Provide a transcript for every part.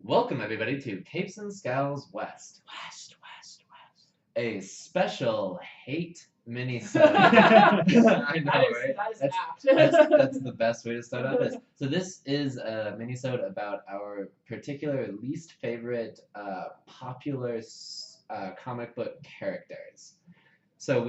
Welcome, everybody, to Capes Scowls West. A special hate mini-sode. I know, right? That is apt. That's the best way to start out this. So this is a mini-sode about our particular least favorite popular comic book characters. So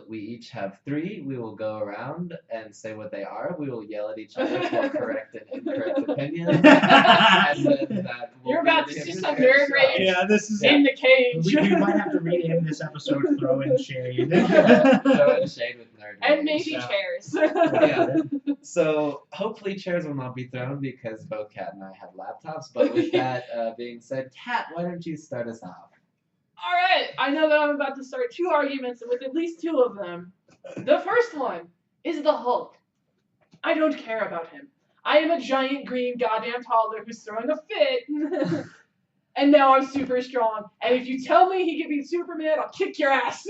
we each have three. We will go around and say what they are. We will yell at each other for correct and incorrect opinions. And then You're about to see some nerd rage. Yeah, this is in the cage. We might have to rename this episode "Throw in Shade." Throw in shade with nerd rage. And maybe Yeah. chairs. Yeah. So hopefully chairs will not be thrown because both Kat and I have laptops. But with that being said, Kat, why don't you start us off? All right, I know that I'm about to start two arguments with at least two of them. The first one is the Hulk. I don't care about him. I am a giant green goddamn toddler who's throwing a fit. And now I'm super strong. And if you tell me he can beat Superman, I'll kick your ass.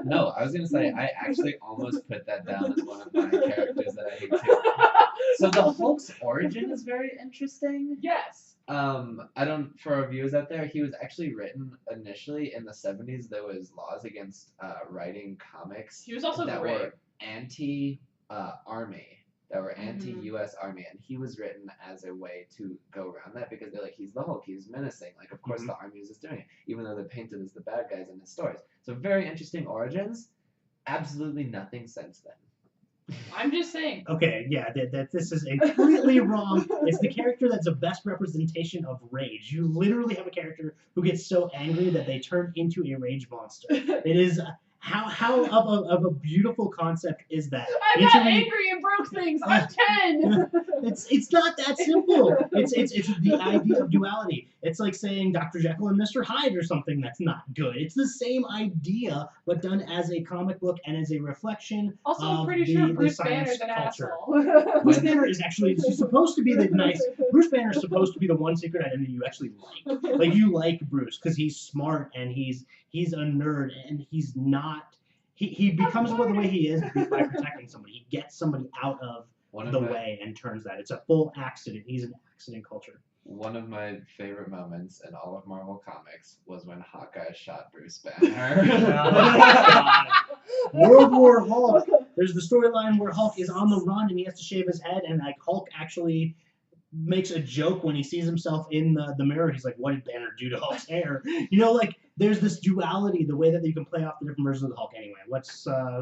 No, I was gonna say I actually almost put that down as one of my characters that I hate too. So the Hulk's origin is very interesting. Yes. I don't, for our viewers out there, he was actually written initially in the 70s. There was laws against writing comics He was also that great. were anti-army, that were anti-U.S. Army, and he was written as a way to go around that because they're like, he's the Hulk, he's menacing. Like, of course the army is just doing it, even though they're painted as the bad guys in his stories. So very interesting origins. Absolutely nothing since then. I'm just saying. Okay, yeah, that this is completely wrong. It's the character that's the best representation of rage. You literally have a character who gets so angry that they turn into a rage monster. It is how of a beautiful concept is that? I got angry and broke things. I'm 10. It's not that simple. It's the idea of duality. It's like saying Dr. Jekyll and Mr. Hyde or something that's not good. It's the same idea, but done as a comic book and as a reflection. Also, of I'm pretty the, sure the Bruce science Banner's an culture. asshole. Bruce Banner is actually supposed to be the nice. Bruce Banner is supposed to be the one secret identity you actually like. Like you like Bruce because he's smart and he's a nerd and he's not. He becomes the way he is by protecting somebody. He gets somebody out of the way and turns that. It's a full accident. He's an accident culture. One of my favorite moments in all of Marvel Comics was when Hawkeye shot Bruce Banner. World War Hulk. There's the storyline where Hulk is on the run and he has to shave his head, and like Hulk actually makes a joke when he sees himself in the mirror. He's like, "What did Banner do to Hulk's hair?" You know, like there's this duality, the way that you can play off the different versions of the Hulk. Anyway,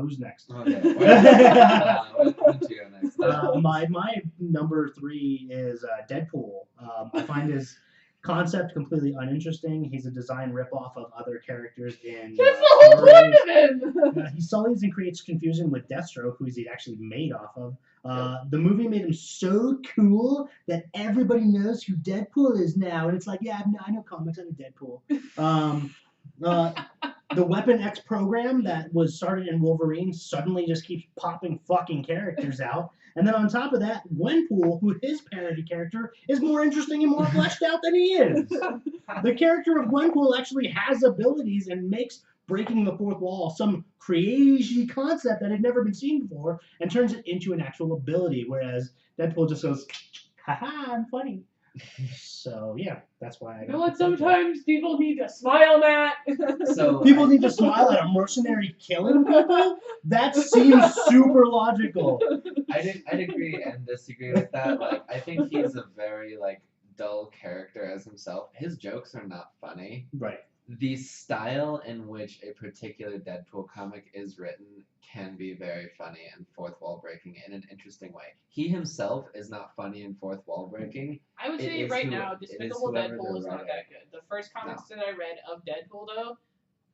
who's next? Okay. What you go next? My number 3 is Deadpool. I find his concept completely uninteresting. He's a design ripoff of other characters in. That's the whole point of him. He sullies and creates confusion with Deathstroke, who he's actually made off of. The movie made him so cool that everybody knows who Deadpool is now, and it's like, yeah, I know comics, I know Deadpool. The Weapon X program that was started in Wolverine suddenly just keeps popping fucking characters out. And then on top of that, Gwenpool, who his parody character, is more interesting and more fleshed out than he is. The character of Gwenpool actually has abilities and makes breaking the fourth wall some crazy concept that had never been seen before and turns it into an actual ability, whereas Deadpool just goes, haha, I'm funny. So yeah, that's why I got. You know what? Sometimes people need to smile, Matt. So people need to smile at a mercenary killing people. That seems super logical. I'd agree and disagree with that. Like, I think he's a very dull character as himself. His jokes are not funny. Right. The style in which a particular Deadpool comic is written can be very funny and fourth wall breaking in an interesting way. He himself is not funny and fourth wall breaking. I would say now, Despicable Deadpool is not that good. The first comics that I read of Deadpool, though,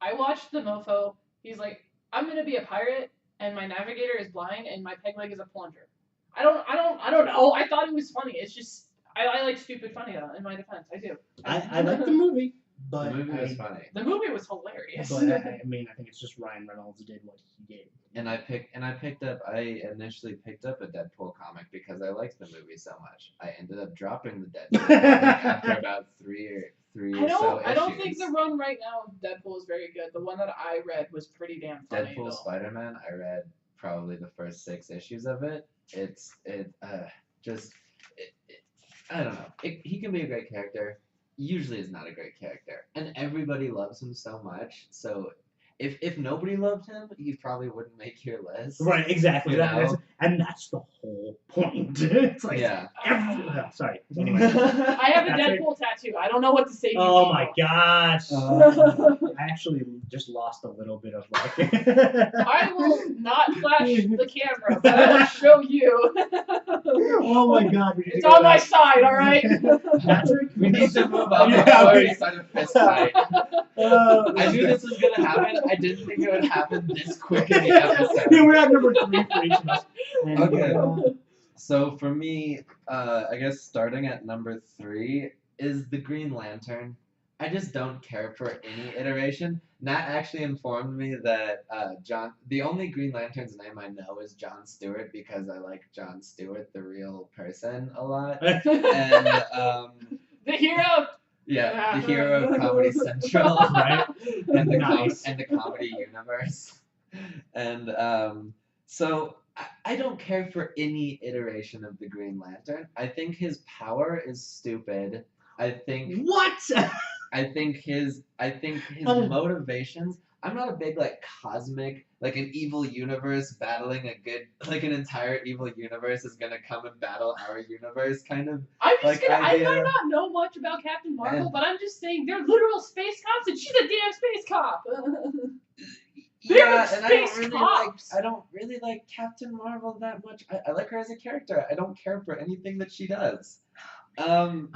I watched the mofo. He's like, I'm gonna be a pirate, and my navigator is blind, and my peg leg is a plunger. I don't know. I thought it was funny. It's just I like stupid funny though. In my defense, I do. I like the movie. But the movie was funny. The movie was hilarious. But I think it's just Ryan Reynolds did what he did. I initially picked up a Deadpool comic because I liked the movie so much. I ended up dropping the Deadpool comic after about three or so issues. I don't think the run right now of Deadpool is very good. The one that I read was pretty damn funny. Deadpool Spider-Man, I read probably the first 6 issues of it. I don't know. He can be a great character. usually is not a great character, and everybody loves him so much. So if nobody loved him, he probably wouldn't make your list. Right, exactly. You know? That's the whole point. It's like Yeah. sorry. Anyway. I have a Patrick? Deadpool tattoo. I don't know what to say to you. Oh people. my gosh. I actually just lost a little bit of like. I will not flash the camera, but I will show you. Oh my god. It's on my side, all right? Patrick? We need to move on Yeah, before okay. we start a fist fight. I knew this was gonna happen. I didn't think it would happen this quick in the episode. Yeah, we're at number 3 for each of us. And, Okay. So for me, I guess starting at number 3 is the Green Lantern. I just don't care for any iteration. Nat actually informed me that the only Green Lantern's name I know is Jon Stewart because I like Jon Stewart, the real person, a lot. And The hero. yeah, the hero of Comedy Central, Right? and the Nice. and the comedy universe. And so I don't care for any iteration of the Green Lantern. I think his power is stupid. I think What? his motivations. I'm not a big like cosmic, like an evil universe battling a good, like an entire evil universe is gonna come and battle our universe kind of. I'm just Like, gonna. I idea. might not know much about Captain Marvel, And- but I'm just saying they're literal space cops, and she's a damn space cop. They're Yeah, and space cops. I don't really like Captain Marvel that much. I like her as a character. I don't care for anything that she does. I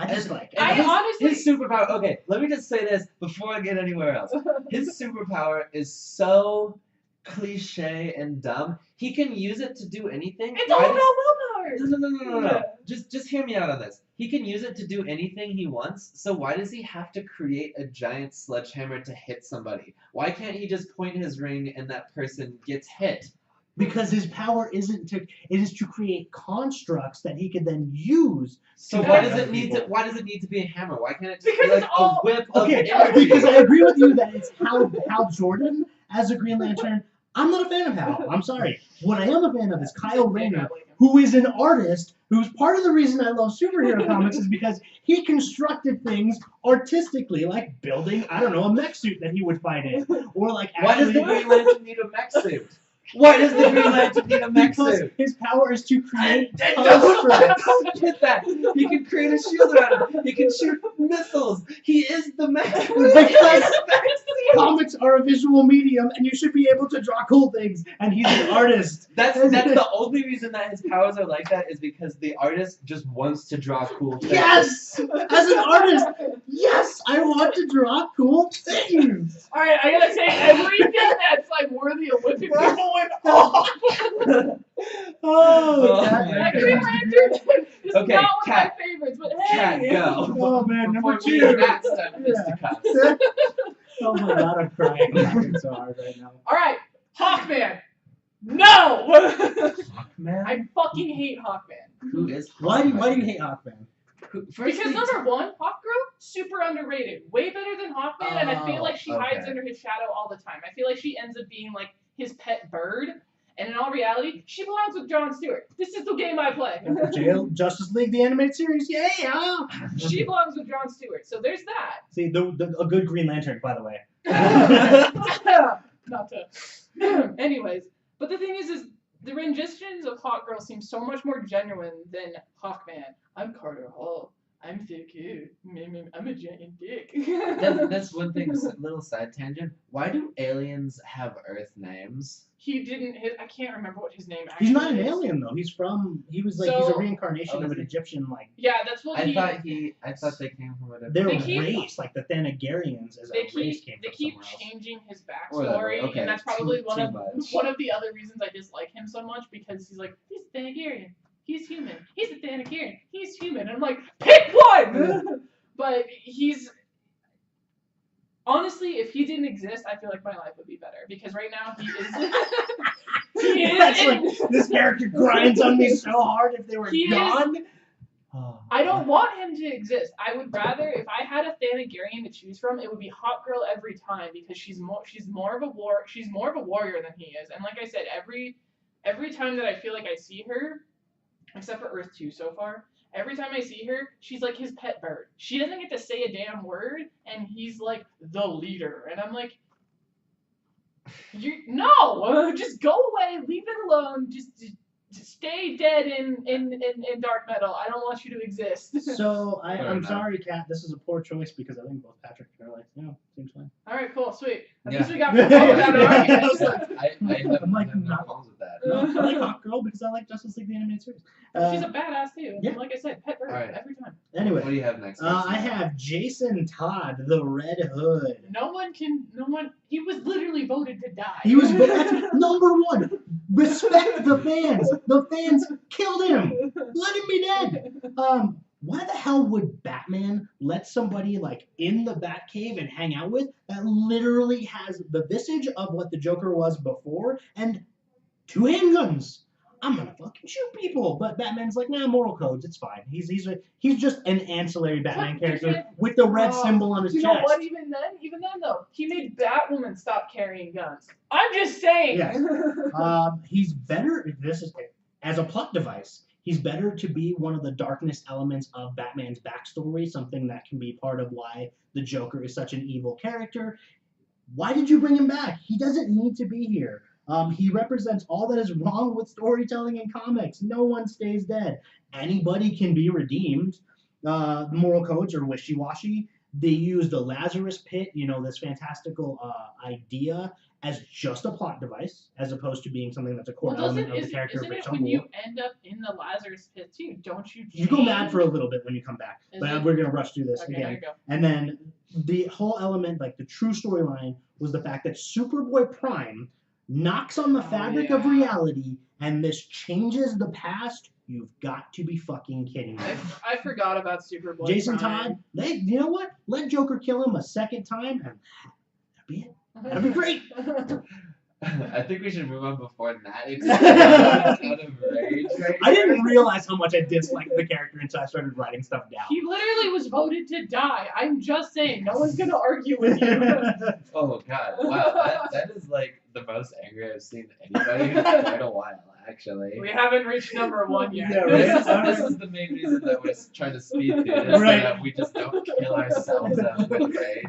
just and- like. and I his, honestly- his superpower. Okay, let me just say this before I get anywhere else. His superpower is so cliche and dumb. He can use it to do anything. It's Why all does- about willpower. No. Yeah. Just hear me out on this. He can use it to do anything he wants, so why does he have to create a giant sledgehammer to hit somebody? Why can't he just point his ring and that person gets hit? Because his power it is to create constructs that he can then use. So to why hurt does it other need people. to why does it need to be a hammer? Why can't it just Because be like it's all- a whip Okay, of energy? because I agree with you that it's Hal Jordan as a Green Lantern. I'm not a fan of Hal. I'm sorry. What I am a fan of is Kyle Rayner, who is an artist, who's part of the reason I love superhero comics is because he constructed things artistically, like building, I don't know, a mech suit that he would fight in. Or like Why does the actually- Green Lantern need a mech suit? Why does the Green Lantern need a mech because suit? his power is to create I constructs. don't get that. He can create a shield around him. He can shoot missiles. He is the mech. Because comics are a visual medium, and you should be able to draw cool things. And he's an artist. That's the only reason that his powers are like that is because the artist just wants to draw cool things. Yes, as an artist, yes, I want to draw cool things. All right, I gotta say everything that's like worthy of whipping people went off. Oh, That Cat, Green Lantern is Okay, not one Cat. of my favorites, but hey. Cat, go. Oh man, number Before me 2. and Matt start fisticuffs. Oh my god, I'm crying. I'm laughing so hard right now. All right, Hawkman. No. Man, I fucking hate Hawkman. Who is why do Hawkman? you hate Hawkman? Because number one, Hawkgirl, super underrated. Way better than Hawkman, and I feel like she hides okay. under his shadow all the time. I feel like she ends up being like his pet bird, and in all reality, she belongs with Jon Stewart. This is the game I play. Justice League, the animated series, yeah. She belongs with Jon Stewart, so there's that. See, a good Green Lantern, by the way. Not to. Anyways, but the thing is the renditions of Hawkgirl seem so much more genuine than Hawkman. I'm Carter Hall. I'm so cute. I'm a giant dick. That's one thing. Little side tangent. Why do aliens have Earth names? He didn't. I can't remember what his name actually He's not an is. alien though. He's he's a So- reincarnation of is an he? Egyptian Yeah, that's what I thought they came from a their different. They keep- race, like the Thanagarians as They a race keep came they from keep somewhere else. changing his Whatever, backstory, okay, and that's probably too much. one of the other reasons I dislike him so much because he's like he's a Thanagarian, he's human, he's a Thanagarian, he's human, and I'm like pick one. But he's honestly, if he didn't exist, I feel like my life would be better because right now he is. He is. That's like this character grinds on me so hard if they were He is- gone. I don't want him to exist. I would rather, if I had a Thanagarian to choose from, it would be Hawkgirl every time because she's more of a warrior than he is. And like I said, every time that I feel like I see her, except for Earth 2 so far, every time I see her, she's like his pet bird. She doesn't get to say a damn word, and he's like the leader. And I'm like, no, just go away, leave it alone, just stay dead in dark metal. I don't want you to exist. So Fair I'm enough. sorry, Kat. This is a poor choice because I think both Patrick and I are like, no, seems fine. All right, cool, sweet. At Yeah. least we got both out of I was argument. like- I have, I'm like, I have no not- problems with that. No, I like Hawk Girl because I like Justice League the animated series. She's a badass too. yeah. Like I said, pet bird Alright. every time. Anyway, What do you have next? I have Jason Todd, the Red Hood. No one. He was literally voted to die. He was that's number one. Respect the fans. The fans killed him. Let him be dead. Why the hell would Batman let somebody like in the Batcave and hang out with that literally has the visage of what the Joker was before and 2 handguns? I'm gonna fucking shoot people. But Batman's like, nah, moral codes, it's fine. He's just an ancillary Batman But you character can't- with the red symbol on his You chest. know what? Even then though, he made Batwoman stop carrying guns. I'm just saying. Yes. He's better. This is as a plot device. He's better to be one of the darkness elements of Batman's backstory, something that can be part of why the Joker is such an evil character. Why did you bring him back? He doesn't need to be here. He represents all that is wrong with storytelling in comics. No one stays dead. Anybody can be redeemed. Moral codes are wishy-washy. They used the Lazarus Pit, this fantastical idea, as just a plot device, as opposed to being something that's a core element of the character. Isn't for it some when rule. you end up in the Lazarus Pit too? Don't you? You go mad for a little bit when you come back, Is but it? we're gonna rush through this Okay, again. there you go. And then the whole element, like the true storyline, was the fact that Superboy Prime knocks on the fabric of yeah. reality, and this changes the past. You've got to be fucking kidding me. I forgot about Superboy. Jason Prime. Todd, you know what? Let Joker kill him a second time, and that'd be it. That'd be great. I think we should move on before Nat explodes out of rage. Right I here. didn't realize how much I disliked the character until I started writing stuff down. He literally was voted to die. I'm just saying, no one's gonna argue with you. Oh god! Wow, that is like the most angry I've seen anybody in quite a while, actually. We haven't reached number 1 yet. Yeah, right. This is the main reason that we're trying to speed through this, so Right. that we just don't kill ourselves out with rage.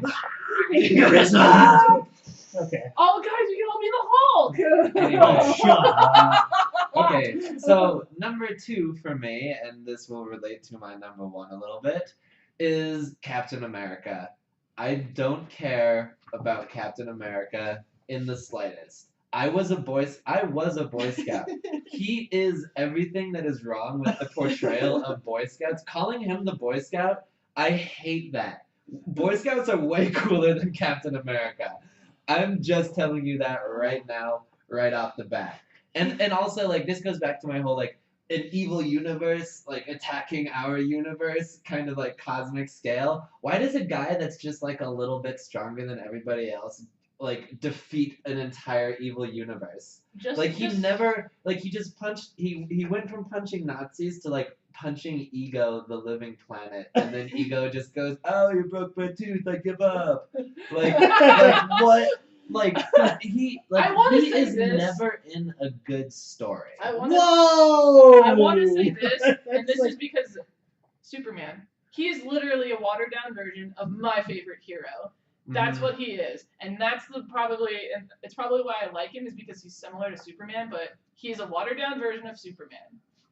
Charisma. Okay. Oh, guys, you can all be the Hulk. Anyway. Oh, shut up. Okay, so number 2 for me, and this will relate to my number 1 a little bit, is Captain America. I don't care about Captain America in the slightest. I was a Boy Scout. He is everything that is wrong with the portrayal of Boy Scouts. Calling him the Boy Scout, I hate that. Boy Scouts are way cooler than Captain America. I'm just telling you that right now, right off the bat. And also, like, this goes back to my whole, like, an evil universe, like, attacking our universe, kind of, like, cosmic scale. Why does a guy that's just, like, a little bit stronger than everybody else, like, defeat an entire evil universe? Like, he just punched, he went from punching Nazis to, like, punching Ego, the living planet, and then Ego just goes, "Oh, you broke my tooth, I give up." Like what? Like he say is this. never in a good story. I want Whoa! to say this, and this That's is because Superman. He is literally a watered down version of my favorite hero. That's Mhm. what he is, and that's and it's probably why I like him is because he's similar to Superman, but he's a watered down version of Superman.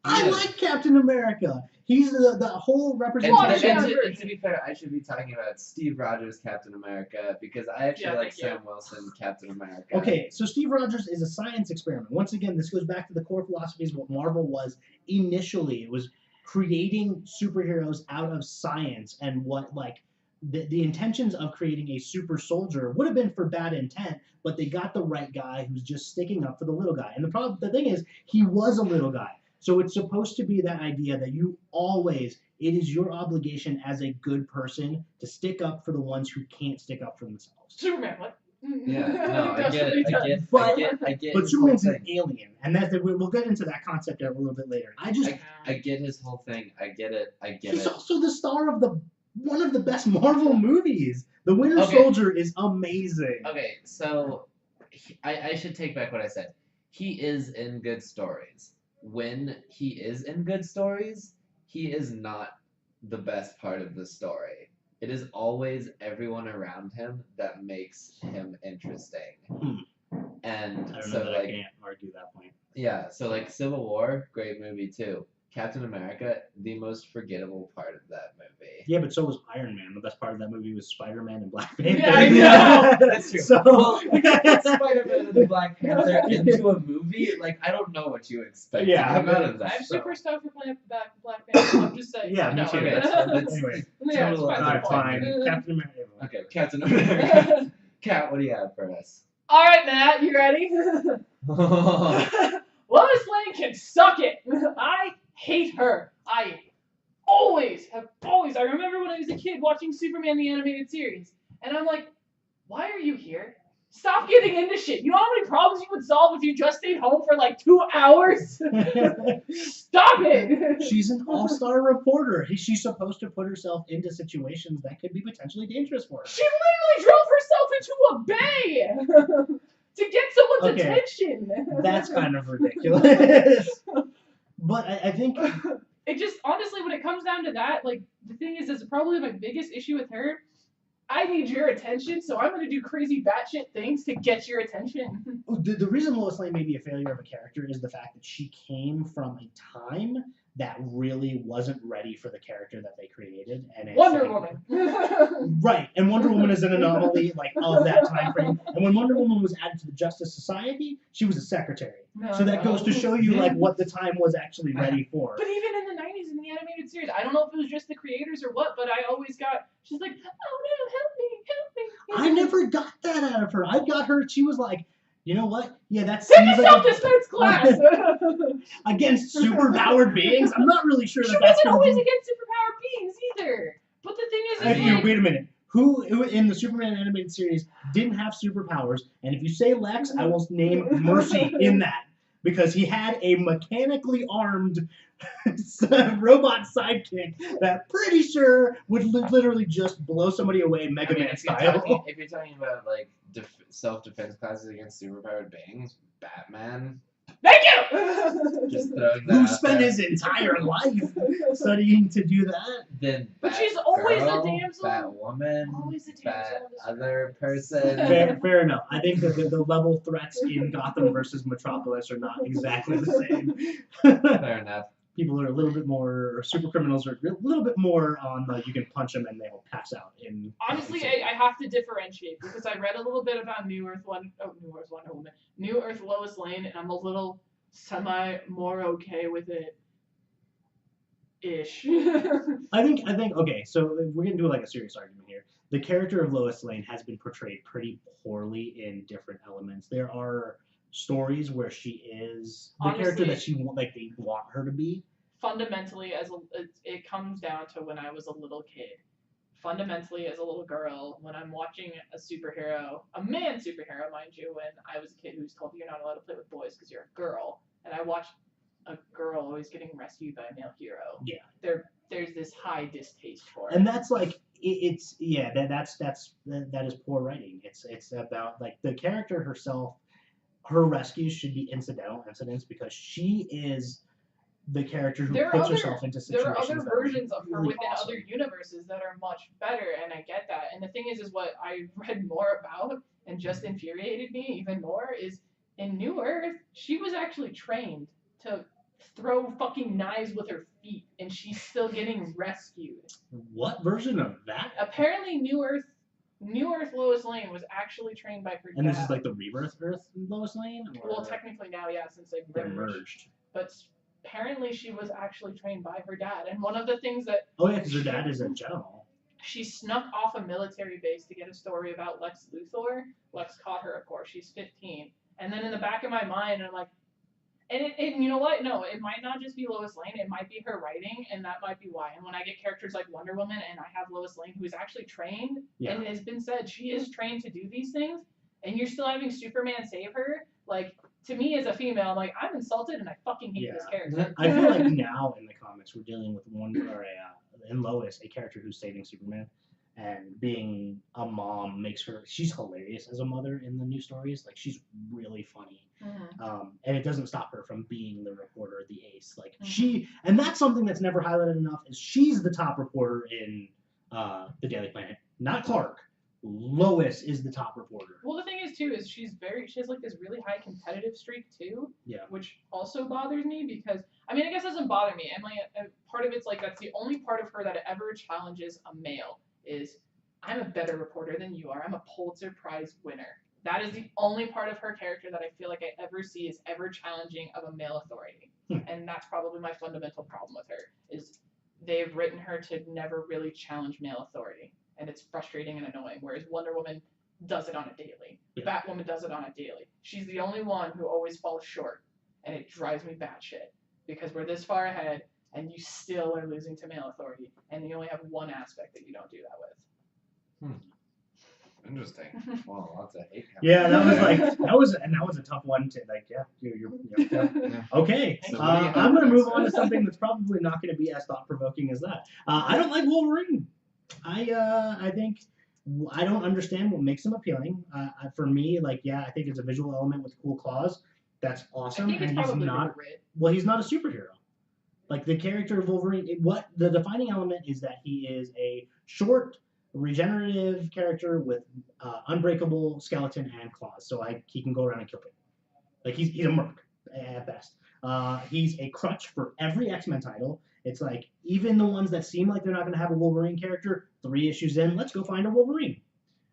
I Yeah. like Captain America. He's the whole And, representation. Watered to be fair, I should be talking about Steve Rogers Captain America because I actually Yeah, like thank you. Sam Wilson Captain America. Okay, so Steve Rogers is a science experiment. Once again, this goes back to the core philosophies of what Marvel was initially. It was creating superheroes out of science and what, like, the intentions of creating a super soldier would have been for bad intent, but they got the right guy who's just sticking up for the little guy. And the thing is, he was a little guy. So it's supposed to be that idea that it is your obligation as a good person to stick up for the ones who can't stick up for themselves. Superman, what? Yeah, no, I get Definitely does. it. I get. But his whole Superman's an thing. alien, and we'll get into that concept a little bit later. I get his whole thing. I get it. He's also the star of one of the best Marvel movies. The Winter Okay. Soldier is amazing. Okay, so I should take back what I said. He is in good stories. When he is in good stories, he is not the best part of the story. It is always everyone around him that makes him interesting. And I don't so know that like I can't argue that point. yeah, so like Civil War, great movie too. Captain America, the most forgettable part of that movie. Yeah, but so was Iron Man. The best part of that movie was Spider-Man and Black Panther. Yeah, I know. That's true. So, Well, when you put Spider-Man and the Black Panther into a movie, like I don't know what you expect Yeah, to come out of that. I'm super stoked for playing Black Panther. I'm just saying. Yeah, me no, too. Okay, okay. that's anyway, Yeah, total it's other fine. alright, fine. Captain America. Okay, Captain America. Kat, what do you have for us? All right, Matt, you ready? Lois Lane can suck it. I hate her. I remember when I was a kid watching Superman the animated series, and I'm like, why are you here? Stop getting into shit. You know how many problems you would solve if you just stayed home for like 2 hours? Stop it. She's an all-star reporter. She's supposed to put herself into situations that could be potentially dangerous for her. She literally drove herself into a bay to get someone's Okay. attention. That's kind of ridiculous. But I think It just, honestly, when it comes down to that, like, the thing is probably my biggest issue with her. I need your attention, so I'm going to do crazy batshit things to get your attention. the reason Lois Lane may be a failure of a character is the fact that she came from a time that really wasn't ready for the character that they created. And it's Wonder like, Woman. Right, and Wonder Woman is an anomaly like of that time frame. And when Wonder Woman was added to the Justice Society, she was a secretary. So that goes to show you like what the time was actually ready for. But even in the 90s in the animated series, I don't know if it was just the creators or what, but I always got, she's like, oh no, help me. I never got that out of her. I got her. She was like, you know what? Yeah, that Take seems a like self-defense class. against superpowered beings. I'm not really sure She that that's wasn't going always to be. against superpowered beings either. But the thing is like, Wait a minute. Who in the Superman animated series didn't have superpowers? And if you say Lex, I will name Mercy in that. Because he had a mechanically armed robot sidekick that pretty sure would literally just blow somebody away Mega Man style. If you're talking about like self-defense classes against superpowered beings, Batman. thank you! Just throwing that Who out spent there. his entire life studying to do that? Then But she's always a Batgirl, damsel. Batwoman, Always a damsel Bat in distress. other person. Fair enough. I think that the level threats in Gotham versus Metropolis are not exactly the same. Fair enough. People are a little bit more, or super criminals are a little bit more on the you can punch them and they'll pass out. In Honestly, I have to differentiate because I read a little bit about New Earth Wonder Woman, New Earth Lois Lane, and I'm a little more okay with it. Ish. I think okay, so we're gonna do like a serious argument here. The character of Lois Lane has been portrayed pretty poorly in different elements. There are stories where she is the character that they want her to be. Fundamentally, it comes down to when I was a little kid. Fundamentally, as a little girl, when I'm watching a superhero, a man superhero, mind you, when I was a kid who was told you're not allowed to play with boys because you're a girl, and I watched a girl always getting rescued by a male hero. Yeah. There's this high distaste for it. And that's like that is poor writing. It's about like the character herself. Her rescues should be incidental incidents because she is the character who puts herself into situations. There are other versions of her really within awesome. other universes that are much better, and I get that. And the thing is what I read more about and just infuriated me even more is in New Earth, she was actually trained to throw fucking knives with her feet, and she's still getting rescued. What version of that? Apparently, New Earth Lois Lane was actually trained by her And dad. this is like the Rebirth Earth Lois Lane? Or Well, technically now, yeah, since they've they're merged. merged. But apparently she was actually trained by her dad. And one of the things that Oh yeah, because her dad is a general. she snuck off a military base to get a story about Lex Luthor. Lex caught her, of course. She's 15. And then in the back of my mind, I'm like, and you know what? No, it might not just be Lois Lane. It might be her writing, and that might be why. And when I get characters like Wonder Woman, and I have Lois Lane, who is actually trained, and it has been said she is trained to do these things, and you're still having Superman save her, like, to me as a female, I'm like, I'm insulted, and I fucking hate this character. I feel like now in the comics we're dealing with in Lois, a character who's saving Superman, and being a mom makes her. She's hilarious as a mother in the new stories. Like she's really funny. And it doesn't stop her from being the reporter, the ace. Like and that's something that's never highlighted enough. Is she's the top reporter in the Daily Planet, not Clark. Lois is the top reporter. Well, the thing is too is she has like this really high competitive streak too. Yeah. Which also bothers me because I mean I guess it doesn't bother me. And like part of it's like that's the only part of her that ever challenges a male is I'm a better reporter than you are. I'm a Pulitzer Prize winner. That is the only part of her character that I feel like I ever see is ever challenging of a male authority. And that's probably my fundamental problem with her is they've written her to never really challenge male authority. And it's frustrating and annoying. Whereas Wonder Woman does it on a daily. Yeah. Batwoman does it on a daily. She's the only one who always falls short. And it drives me batshit. Because we're this far ahead and you still are losing to male authority. And you only have one aspect that you don't do that with. Interesting. Well, lots of hate. Yeah, that was like that was a tough one to like. Yeah, yeah. Okay, So I'm gonna move on to something that's probably not going to be as thought provoking as that. I don't like Wolverine. I think I don't understand what makes him appealing. For me, like I think it's a visual element with cool claws. That's awesome. I think it's and he's probably not. writ. Well, he's not a superhero. Like the character of Wolverine, what the defining element is that he is a short, regenerative character with unbreakable skeleton and claws. So he can go around and kill people. Like he's a merc at best. He's a crutch for every X-Men title. It's like even the ones that seem like they're not going to have a Wolverine character, 3 issues in, let's go find a Wolverine.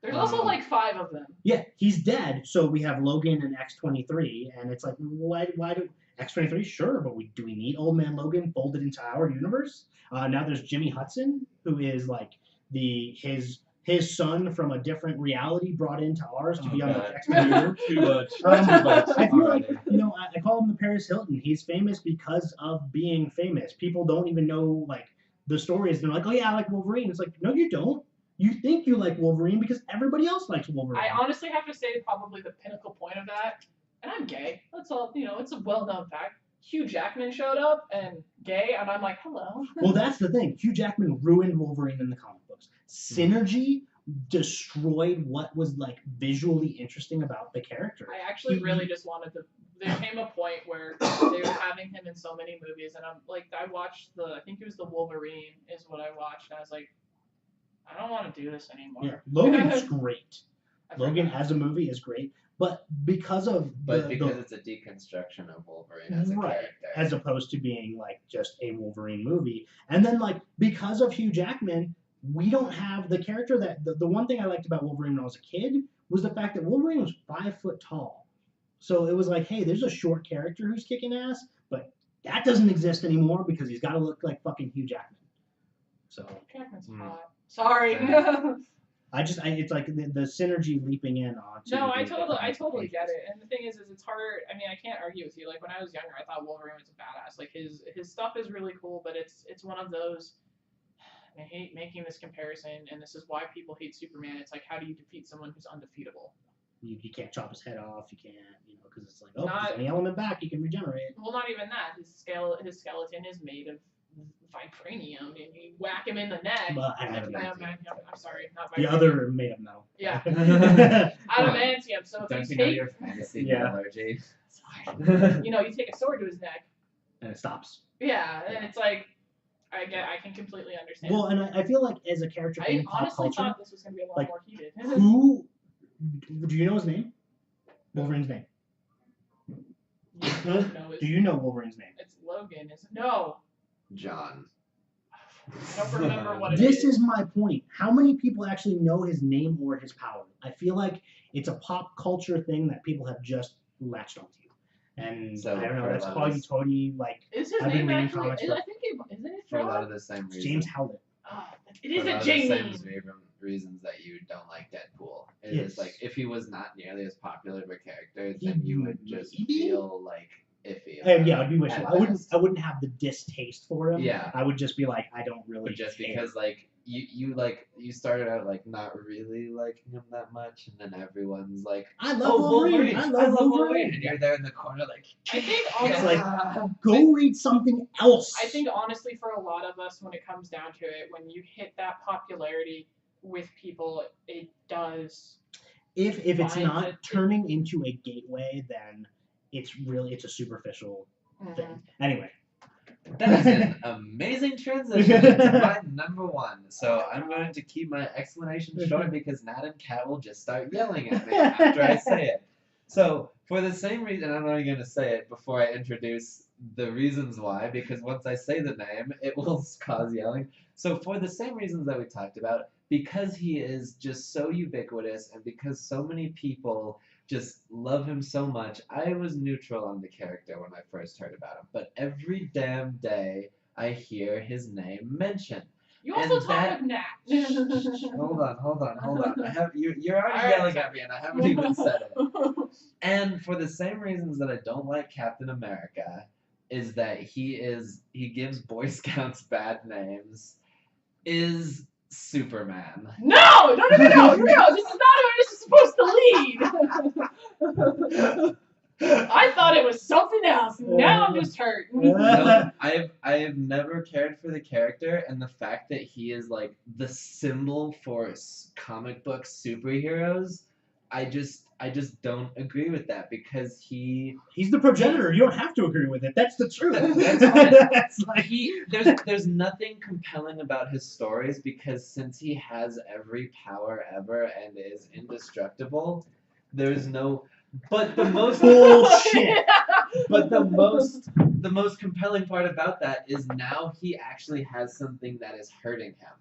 There's also like 5 of them. Yeah, he's dead. So we have Logan and X-23, and it's like why do X-23? Sure, but do we need Old Man Logan folded into our universe? Now there's Jimmy Hudson, who is like his son from a different reality brought into ours to be on the X-Men. Too much. I feel like I call him the Paris Hilton. He's famous because of being famous. People don't even know like the stories. They're like, oh yeah, I like Wolverine. It's like, no, you don't. You think you like Wolverine because everybody else likes Wolverine. I honestly have to say probably the pinnacle point of that, and I'm gay. That's all. It's a well-known fact. Hugh Jackman showed up and gay, and I'm like, hello. Well, that's the thing. Hugh Jackman ruined Wolverine in the comic books. Synergy destroyed what was like visually interesting about the character. I actually really just wanted to. There came a point where they were having him in so many movies, and I'm like, I watched I think it was the Wolverine is what I watched, and I was like, I don't want to do this anymore. Yeah, Logan's great. Logan as a movie is great, but because it's a deconstruction of Wolverine as a character, as opposed to being like just a Wolverine movie, and then like because of Hugh Jackman, we don't have the character that the one thing I liked about Wolverine when I was a kid was the fact that Wolverine was 5 foot tall, so it was like, hey, there's a short character who's kicking ass, but that doesn't exist anymore because he's got to look like fucking Hugh Jackman. So Jackman's hot. Sorry. It's like the synergy leaping in onto. No, I totally get it. And the thing is it's hard. I mean, I can't argue with you. Like when I was younger, I thought Wolverine was a badass. Like his stuff is really cool, but it's one of those. I hate making this comparison, and this is why people hate Superman. It's like, how do you defeat someone who's undefeatable? You can't chop his head off. You can't, because it's like, there's any element back, you can regenerate. Well, not even that. His skeleton is made of vibranium, and you whack him in the neck. I'm sorry, not vibranium. The other made of metal. Yeah. Adamantium. So don't if you know your fantasy allergy? You take a sword to his neck, and it stops. Yeah, and it's like. I can completely understand. Well, and I feel like as a character in pop honestly culture, thought this was going to be a lot more heated. Do you know his name? Wolverine's name. Do you know Wolverine's name? It's Logan, isn't it? No. John. I don't remember what it is. This is my point. How many people actually know his name or his power? I feel like it's a pop culture thing that people have just latched onto. And so I don't know, that's hoity-toity, like, is his I've name been reading actually, comics. I think isn't it for a lot of the same reasons. James Howlett. It is a Jamie. The same reasons that you don't like Deadpool. It's like, if he was not nearly as popular of a character, then you would just feel like iffy. Yeah, I'd be wishful. I wouldn't have the distaste for him. Yeah. I would just be like, I don't really But just care. because like you started out like not really liking him that much, and then everyone's like, I love Wolverine. I love Wolverine. And you're there in the corner like, I think honestly, it's like, go read something else. I think honestly, for a lot of us, when it comes down to it, when you hit that popularity, with people, it does. If it's Finds not it- turning into a gateway, then it's a superficial thing. Anyway. That is an amazing transition to my number one. So I'm going to keep my explanation short because Nat and Kat will just start yelling at me after I say it. So for the same reason, I'm not going to say it before I introduce the reasons why, because once I say the name, it will cause yelling. So for the same reasons that we talked about, because he is just so ubiquitous and because so many people just love him so much. I was neutral on the character when I first heard about him, but every damn day I hear his name mentioned. You also And talk that- with Nat. Hold on. I have you're already Alright, yelling sorry. at me, and I haven't even said it. And for the same reasons that I don't like Captain America, is that he gives Boy Scouts bad names, is Superman. No! This is not how this is supposed to lead. I thought it was something else. Now I'm just hurt. No, I have never cared for the character, and the fact that he is like the symbol for comic book superheroes, I just don't agree with that because He's the progenitor. You don't have to agree with it. That's the truth. That's fine. That's like there's nothing compelling about his stories because since he has every power ever and is indestructible, there's no. But the most bullshit. But the most compelling part about that is now he actually has something that is hurting him.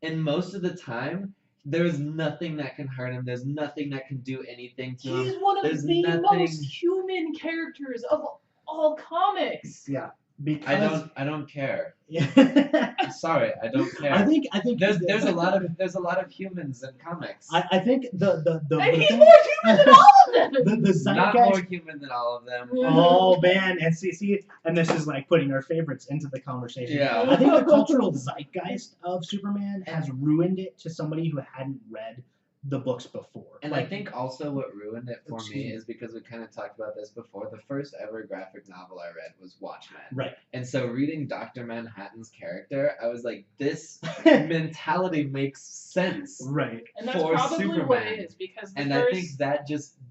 And most of the time, there's nothing that can hurt him. There's nothing that can do anything to him. He's one of There's the nothing- most human characters of all comics. Yeah, because I don't care. Yeah. I'm sorry, I don't care. I think there's a lot of humans in comics. I think the And he's thing- more human than all of them. the Not zeitgeist. more human than all of them. Oh man, and see, and this is like putting our favorites into the conversation. Yeah. I think the cultural zeitgeist of Superman has ruined it to somebody who hadn't read the books before. And I think also what ruined it for Excuse me me. is because we kind of talked about this before. The first ever graphic novel I read was Watchmen. Right. And so reading Dr. Manhattan's character, I was like, this mentality makes sense. Right. And that's For probably what Superman. it is because the And first, I think that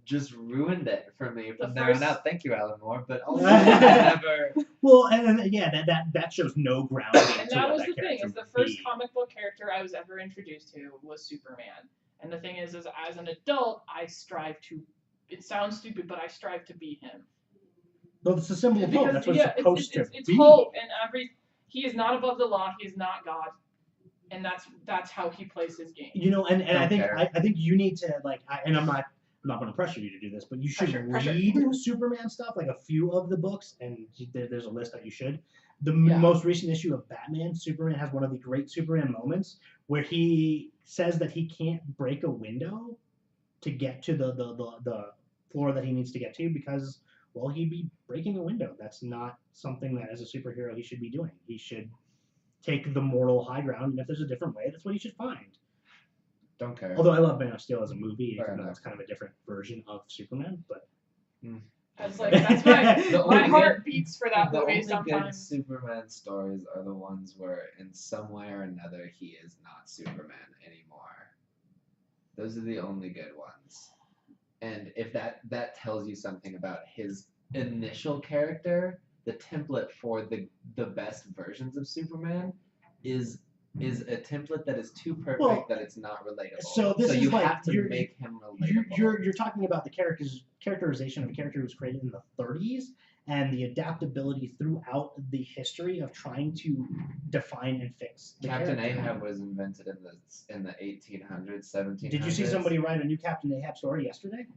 just ruined it for me from The there on first- out. Thank you, Alan Moore. But also, I never. Well, and yeah, that shows no grounding. and to that what was that the thing character is the would first be. comic book character I was ever introduced to was Superman. And the thing is as an adult, I strive to. It sounds stupid, but I strive to be him. Well, it's a symbol of hope. Because That's what yeah, it's supposed to it's be. hope, and he is not above the law. He is not God, and that's how he plays his game. You know, and I Don't think care. I think you need to like, and I'm not going to pressure you to do this, but you should Pressure. read Superman stuff, like a few of the books, and there's a list that you should. The Yeah. most recent issue of Batman, Superman has one of the great Superman moments where he says that he can't break a window to get to the floor that he needs to get to because, well, he'd be breaking a window. That's not something that as a superhero he should be doing. He should take the moral high ground, and if there's a different way, that's what he should find. Don't care. Although I love Man of Steel as a movie, Fair even though enough. it's kind of a different version of Superman, but That's my The my only heart good- beats for that the movie only good sometimes. Superman stories are the ones where, in some way or another, he is not Superman anymore. Those are the only good ones. And if that tells you something about his initial character, the template for the best versions of Superman is a template that is too perfect Well, that it's not relatable. so this is you like have to you're- make him relatable. you're talking about the characterization of a character who was created in the 30s and the adaptability throughout the history of trying to define and fix the Captain character. Ahab was invented in the 1800s, 1700s. Did you see somebody write a new Captain Ahab story yesterday?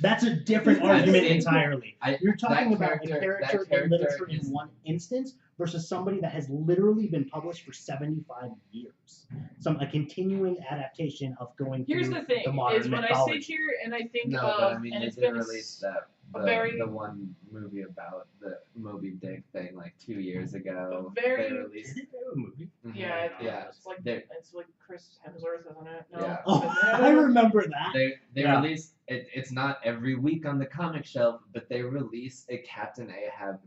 That's a different I've argument seen- entirely. You're talking that about character- a character that character in literature is- in one instance versus somebody that has literally been published for 75 years. A continuing adaptation of going Here's through the thing: modern is when mythology. I sit here and I think No, of, but I mean, and they it's did been release that very- the one movie about the Moby Dick thing like 2 years ago. A very- They released. Did they have a movie? Mhm. yeah, Yeah. it's like Chris Hemsworth, isn't it? No. Yeah. Oh, I remember that. They Yeah. released it. It's not every week on the comic shelf, but they release a Captain Ahab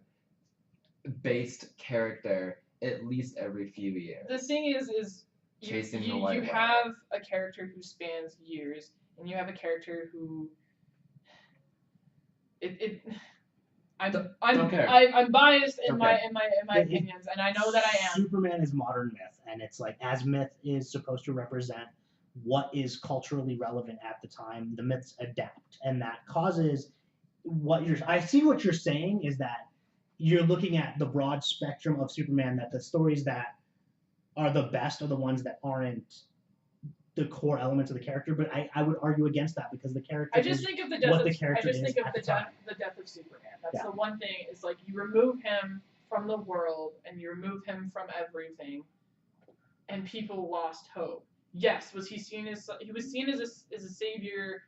based character at least every few years. The thing is chasing the you white whale. have a character who spans years, and you have a character who I'm biased in my opinions, and I know that I am. Superman is modern myth, and it's like as myth is supposed to represent what is culturally relevant at the time, the myths adapt, and that causes I see what you're saying is that you're looking at the broad spectrum of Superman, that the stories that are the best are the ones that aren't the core elements of the character, but I would argue against that because the character I just think of the death what of the character I just is think of at the the time. death of Superman. That's Yeah. the one thing. It's like you remove him from the world and you remove him from everything, and people lost hope. Yes, was he seen as a savior,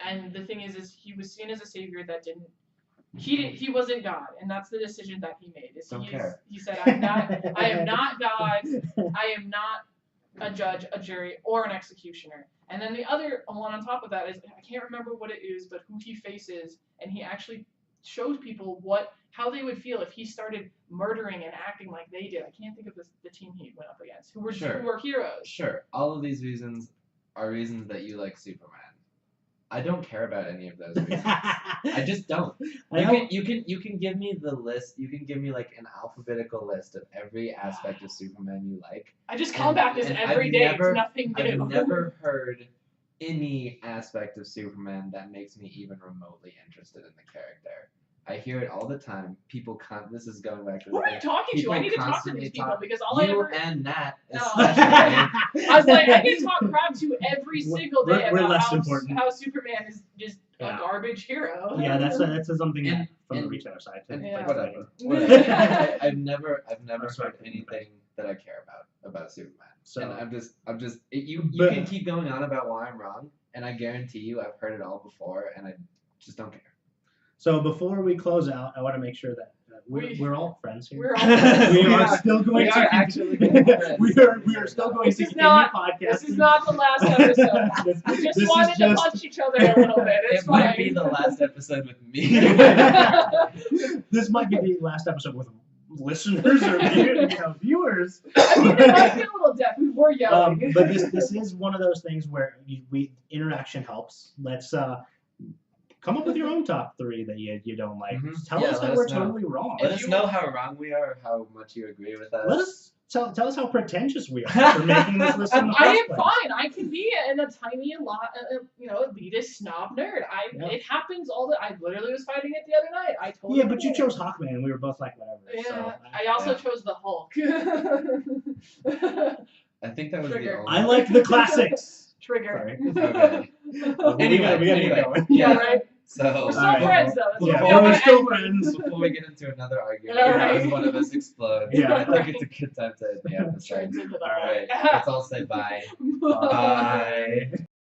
and the thing is he was seen as a savior that didn't. He wasn't God, and that's the decision that he made. He said, I am not God. I am not a judge, a jury, or an executioner. And then the other one on top of that is, I can't remember what it is, but who he faces, and he actually shows people how they would feel if he started murdering and acting like they did. I can't think of the team he went up against, who were heroes. Sure, all of these reasons are reasons that you like Superman. I don't care about any of those reasons. I just don't. You can give me the list. You can give me like an alphabetical list of every aspect of Superman you like. I just combat this every day. It's nothing new. I've never heard any aspect of Superman that makes me even remotely interested in the character. I hear it all the time. People this is going back to who are you talking to? I need to talk to these people because all I ever and Nat no. especially. I was like, I can talk crap to every single day we're about how Superman is just a garbage hero. Yeah, that's something from the retailer side too. Whatever. I've never heard anything that I care about Superman. So and I'm just you can keep going on about why I'm wrong, and I guarantee you I've heard it all before, and I just don't care. So before we close out, I want to make sure that we're all friends here. We're all friends. We are still going to actually we are still going to continue podcasting. This is not the last episode. We just wanted to punch each other a little bit. It might be the last episode with me. This might be the last episode with listeners or viewers. I mean, it might be a little deaf. We were yelling. But this is one of those things where interaction helps. Let's come up with your own top 3 that you don't like. Mm-hmm. Tell us that we're totally wrong. Let us know how wrong we are, how much you agree with us. Tell us how pretentious we are for making this list in the I first am place. fine. I can be a tiny, elitist snob nerd. It happens I literally was fighting it the other night. I told but you chose Hawkman, and we were both like, whatever. Yeah, so, I also chose the Hulk. I think that was Trigger. the only. I like the classics. Trigger. Okay. Anyway, we gotta get going. Yeah, right. So we're still friends, though. We're still friends. Before we get into another argument, Right. as one of us explodes, Yeah. I think it's a good time to end the episode. Turns into the All right, Hulk. let's all say bye. Bye. Bye.